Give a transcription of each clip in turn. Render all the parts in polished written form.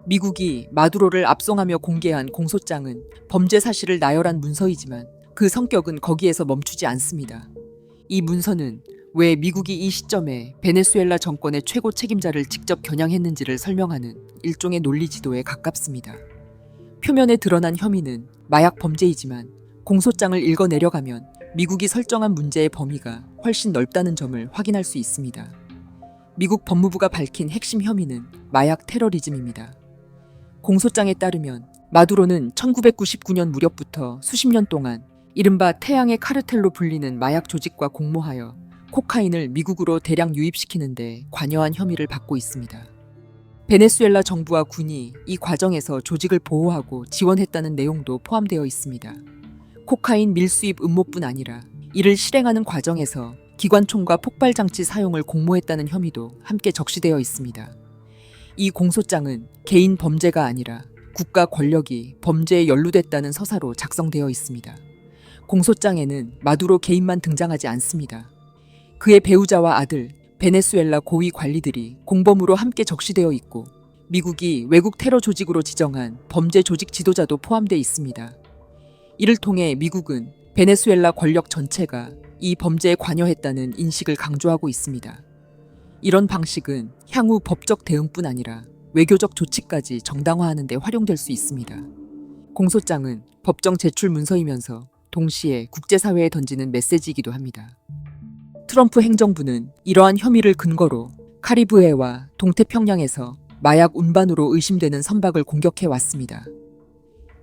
미국이 마두로를 압송하며 공개한 공소장은 범죄 사실을 나열한 문서이지만 그 성격은 거기에서 멈추지 않습니다. 이 문서는 왜 미국이 이 시점에 베네수엘라 정권의 최고 책임자를 직접 겨냥했는지를 설명하는 일종의 논리 지도에 가깝습니다. 표면에 드러난 혐의는 마약 범죄이지만 공소장을 읽어 내려가면 미국이 설정한 문제의 범위가 훨씬 넓다는 점을 확인할 수 있습니다. 미국 법무부가 밝힌 핵심 혐의는 마약 테러리즘입니다. 공소장에 따르면 마두로는 1999년 무렵부터 수십 년 동안 이른바 태양의 카르텔로 불리는 마약 조직과 공모하여 코카인을 미국으로 대량 유입시키는 데 관여한 혐의를 받고 있습니다. 베네수엘라 정부와 군이 이 과정에서 조직을 보호하고 지원했다는 내용도 포함되어 있습니다. 코카인 밀수입 음모뿐 아니라 이를 실행하는 과정에서 기관총과 폭발장치 사용을 공모했다는 혐의도 함께 적시되어 있습니다. 이 공소장은 개인 범죄가 아니라 국가 권력이 범죄에 연루됐다는 서사로 작성되어 있습니다. 공소장에는 마두로 개인만 등장하지 않습니다. 그의 배우자와 아들, 베네수엘라 고위 관리들이 공범으로 함께 적시되어 있고 미국이 외국 테러 조직으로 지정한 범죄 조직 지도자도 포함되어 있습니다. 이를 통해 미국은 베네수엘라 권력 전체가 이 범죄에 관여했다는 인식을 강조하고 있습니다. 이런 방식은 향후 법적 대응뿐 아니라 외교적 조치까지 정당화하는 데 활용될 수 있습니다. 공소장은 법정 제출 문서이면서 동시에 국제사회에 던지는 메시지이기도 합니다. 트럼프 행정부는 이러한 혐의를 근거로 카리브해와 동태평양에서 마약 운반으로 의심되는 선박을 공격해 왔습니다.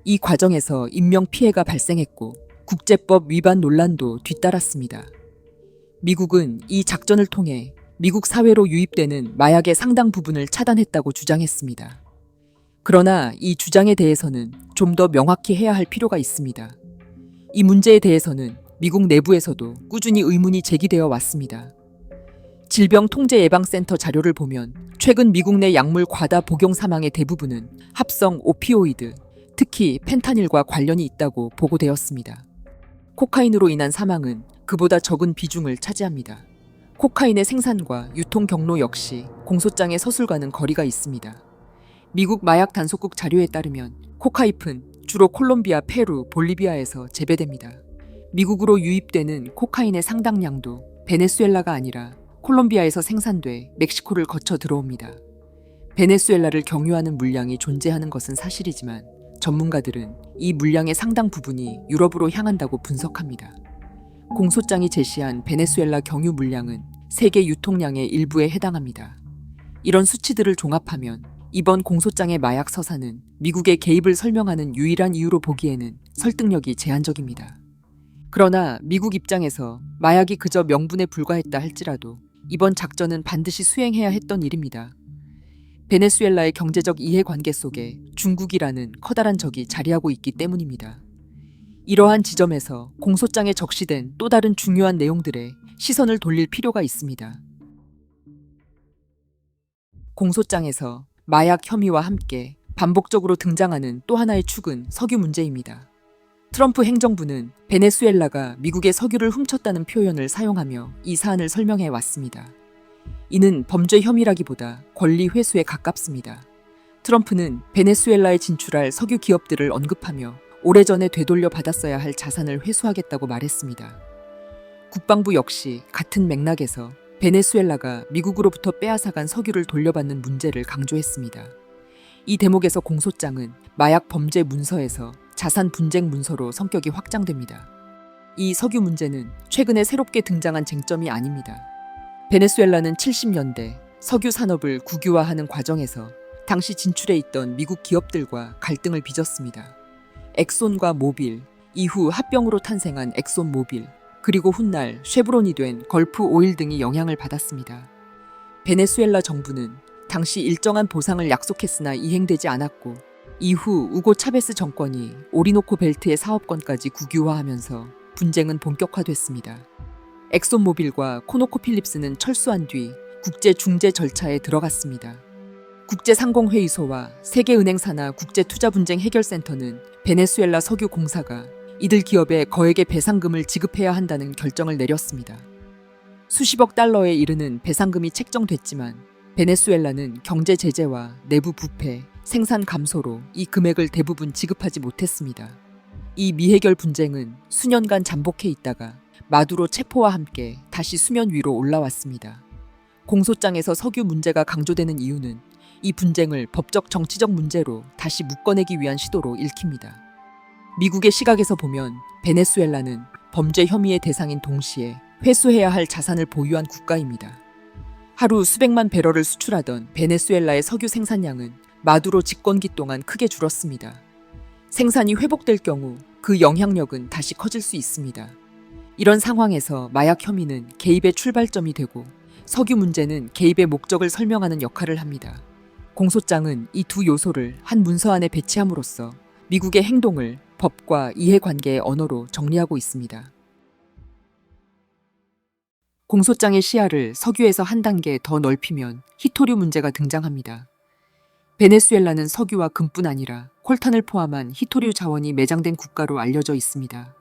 이 과정에서 인명피해가 발생했고 국제법 위반 논란도 뒤따랐습니다. 미국은 이 작전을 통해 미국 사회로 유입되는 마약의 상당 부분을 차단했다고 주장했습니다. 그러나 이 주장에 대해서는 좀 더 명확히 해야 할 필요가 있습니다. 이 문제에 대해서는 미국 내부에서도 꾸준히 의문이 제기되어 왔습니다. 질병통제예방센터 자료를 보면 최근 미국 내 약물 과다 복용 사망의 대부분은 합성 오피오이드, 특히 펜타닐과 관련이 있다고 보고되었습니다. 코카인으로 인한 사망은 그보다 적은 비중을 차지합니다. 코카인의 생산과 유통 경로 역시 공소장의 서술과는 거리가 있습니다. 미국 마약 단속국 자료에 따르면 코카잎은 주로 콜롬비아, 페루, 볼리비아에서 재배됩니다. 미국으로 유입되는 코카인의 상당량도 베네수엘라가 아니라 콜롬비아에서 생산돼 멕시코를 거쳐 들어옵니다. 베네수엘라를 경유하는 물량이 존재하는 것은 사실이지만 전문가들은 이 물량의 상당 부분이 유럽으로 향한다고 분석합니다. 공소장이 제시한 베네수엘라 경유 물량은 세계 유통량의 일부에 해당합니다. 이런 수치들을 종합하면 이번 공소장의 마약 서사는 미국의 개입을 설명하는 유일한 이유로 보기에는 설득력이 제한적입니다. 그러나 미국 입장에서 마약이 그저 명분에 불과했다 할지라도 이번 작전은 반드시 수행해야 했던 일입니다. 베네수엘라의 경제적 이해관계 속에 중국이라는 커다란 적이 자리하고 있기 때문입니다. 이러한 지점에서 공소장에 적시된 또 다른 중요한 내용들에 시선을 돌릴 필요가 있습니다. 공소장에서 마약 혐의와 함께 반복적으로 등장하는 또 하나의 축은 석유 문제입니다. 트럼프 행정부는 베네수엘라가 미국의 석유를 훔쳤다는 표현을 사용하며 이 사안을 설명해 왔습니다. 이는 범죄 혐의라기보다 권리 회수에 가깝습니다. 트럼프는 베네수엘라에 진출할 석유 기업들을 언급하며 오래전에 되돌려 받았어야 할 자산을 회수하겠다고 말했습니다. 국방부 역시 같은 맥락에서 베네수엘라가 미국으로부터 빼앗아간 석유를 돌려받는 문제를 강조했습니다. 이 대목에서 공소장은 마약 범죄 문서에서 자산 분쟁 문서로 성격이 확장됩니다. 이 석유 문제는 최근에 새롭게 등장한 쟁점이 아닙니다. 베네수엘라는 70년대 석유 산업을 국유화하는 과정에서 당시 진출해 있던 미국 기업들과 갈등을 빚었습니다. 엑손과 모빌, 이후 합병으로 탄생한 엑손 모빌, 그리고 훗날 쉐브론이 된 걸프 오일 등이 영향을 받았습니다. 베네수엘라 정부는 당시 일정한 보상을 약속했으나 이행되지 않았고 이후 우고 차베스 정권이 오리노코 벨트의 사업권까지 국유화하면서 분쟁은 본격화됐습니다. 엑손모빌과 코노코필립스는 철수한 뒤 국제 중재 절차에 들어갔습니다. 국제상공회의소와 세계은행 산하 국제투자분쟁 해결센터는 베네수엘라 석유 공사가 이들 기업에 거액의 배상금을 지급해야 한다는 결정을 내렸습니다. 수십억 달러에 이르는 배상금이 책정됐지만 베네수엘라는 경제 제재와 내부 부패, 생산 감소로 이 금액을 대부분 지급하지 못했습니다. 이 미해결 분쟁은 수년간 잠복해 있다가 마두로 체포와 함께 다시 수면 위로 올라왔습니다. 공소장에서 석유 문제가 강조되는 이유는 이 분쟁을 법적 정치적 문제로 다시 묶어내기 위한 시도로 읽힙니다. 미국의 시각에서 보면 베네수엘라는 범죄 혐의의 대상인 동시에 회수해야 할 자산을 보유한 국가입니다. 하루 수백만 배럴을 수출하던 베네수엘라의 석유 생산량은 마두로 집권기 동안 크게 줄었습니다. 생산이 회복될 경우 그 영향력은 다시 커질 수 있습니다. 이런 상황에서 마약 혐의는 개입의 출발점이 되고 석유 문제는 개입의 목적을 설명하는 역할을 합니다. 공소장은 이 두 요소를 한 문서 안에 배치함으로써 미국의 행동을 법과 이해관계의 언어로 정리하고 있습니다. 공소장의 시야를 석유에서 한 단계 더 넓히면 히토류 문제가 등장합니다. 베네수엘라는 석유와 금뿐 아니라 콜탄을 포함한 히토류 자원이 매장된 국가로 알려져 있습니다.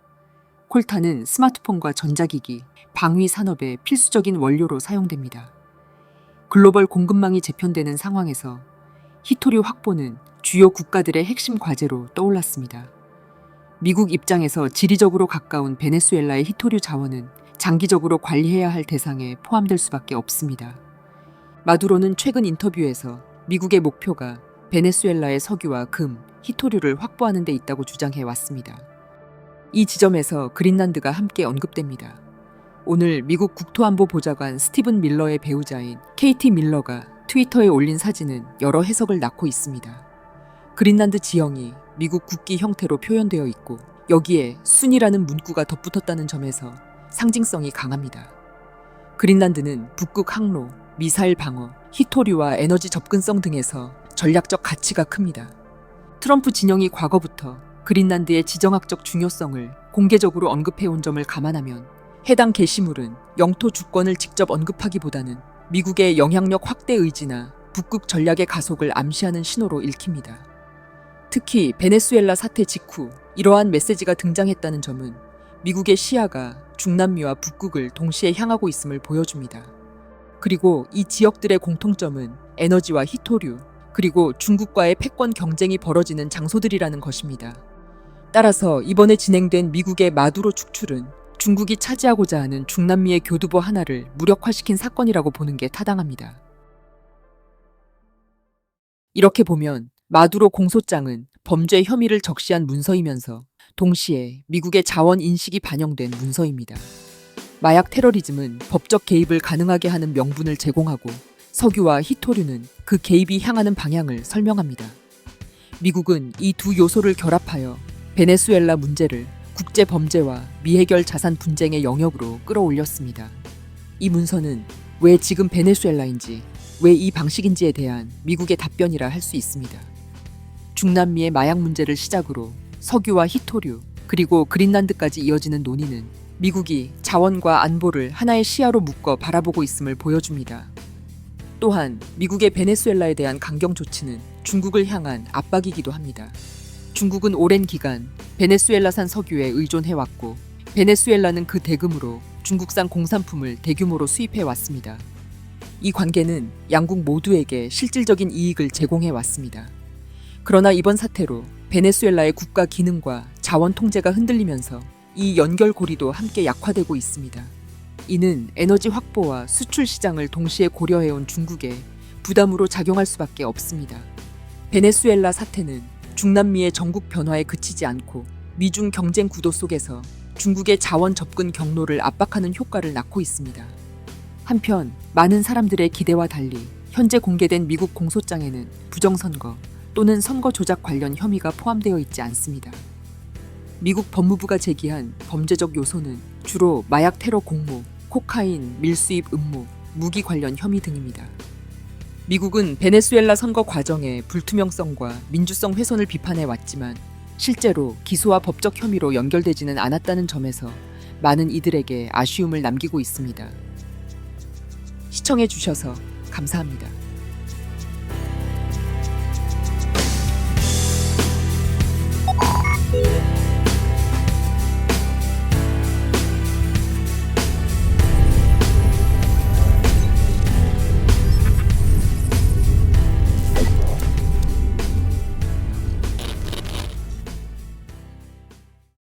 콜탄은 스마트폰과 전자기기, 방위 산업의 필수적인 원료로 사용됩니다. 글로벌 공급망이 재편되는 상황에서 히토류 확보는 주요 국가들의 핵심 과제로 떠올랐습니다. 미국 입장에서 지리적으로 가까운 베네수엘라의 히토류 자원은 장기적으로 관리해야 할 대상에 포함될 수밖에 없습니다. 마두로는 최근 인터뷰에서 미국의 목표가 베네수엘라의 석유와 금, 히토류를 확보하는 데 있다고 주장해 왔습니다. 이 지점에서 그린란드가 함께 언급됩니다. 오늘 미국 국토안보보좌관 스티븐 밀러의 배우자인 케이티 밀러가 트위터에 올린 사진은 여러 해석을 낳고 있습니다. 그린란드 지형이 미국 국기 형태로 표현되어 있고 여기에 순이라는 문구가 덧붙었다는 점에서 상징성이 강합니다. 그린란드는 북극 항로, 미사일 방어, 히토류와 에너지 접근성 등에서 전략적 가치가 큽니다. 트럼프 진영이 과거부터 그린란드의 지정학적 중요성을 공개적으로 언급해온 점을 감안하면 해당 게시물은 영토 주권을 직접 언급하기보다는 미국의 영향력 확대 의지나 북극 전략의 가속을 암시하는 신호로 읽힙니다. 특히 베네수엘라 사태 직후 이러한 메시지가 등장했다는 점은 미국의 시야가 중남미와 북극을 동시에 향하고 있음을 보여줍니다. 그리고 이 지역들의 공통점은 에너지와 히토류, 그리고 중국과의 패권 경쟁이 벌어지는 장소들이라는 것입니다. 따라서 이번에 진행된 미국의 마두로 축출은 중국이 차지하고자 하는 중남미의 교두보 하나를 무력화시킨 사건이라고 보는 게 타당합니다. 이렇게 보면 마두로 공소장은 범죄 혐의를 적시한 문서이면서 동시에 미국의 자원 인식이 반영된 문서입니다. 마약 테러리즘은 법적 개입을 가능하게 하는 명분을 제공하고 석유와 히토류는 그 개입이 향하는 방향을 설명합니다. 미국은 이 두 요소를 결합하여 베네수엘라 문제를 국제 범죄와 미해결 자산 분쟁의 영역으로 끌어올렸습니다. 이 문서는 왜 지금 베네수엘라인지, 왜 이 방식인지에 대한 미국의 답변이라 할 수 있습니다. 중남미의 마약 문제를 시작으로 석유와 히토류, 그리고 그린란드까지 이어지는 논의는 미국이 자원과 안보를 하나의 시야로 묶어 바라보고 있음을 보여줍니다. 또한 미국의 베네수엘라에 대한 강경 조치는 중국을 향한 압박이기도 합니다. 중국은 오랜 기간 베네수엘라산 석유에 의존해왔고 베네수엘라는 그 대금으로 중국산 공산품을 대규모로 수입해왔습니다. 이 관계는 양국 모두에게 실질적인 이익을 제공해왔습니다. 그러나 이번 사태로 베네수엘라의 국가 기능과 자원 통제가 흔들리면서 이 연결고리도 함께 약화되고 있습니다. 이는 에너지 확보와 수출 시장을 동시에 고려해온 중국에 부담으로 작용할 수밖에 없습니다. 베네수엘라 사태는 중남미의 전국 변화에 그치지 않고 미중 경쟁 구도 속에서 중국의 자원 접근 경로를 압박하는 효과를 낳고 있습니다. 한편 많은 사람들의 기대와 달리 현재 공개된 미국 공소장에는 부정선거 또는 선거 조작 관련 혐의가 포함되어 있지 않습니다. 미국 법무부가 제기한 범죄적 요소는 주로 마약 테러 공모, 코카인, 밀수입 음모, 무기 관련 혐의 등입니다. 미국은 베네수엘라 선거 과정의 불투명성과 민주성 훼손을 비판해 왔지만 실제로 기소와 법적 혐의로 연결되지는 않았다는 점에서 많은 이들에게 아쉬움을 남기고 있습니다. 시청해 주셔서 감사합니다.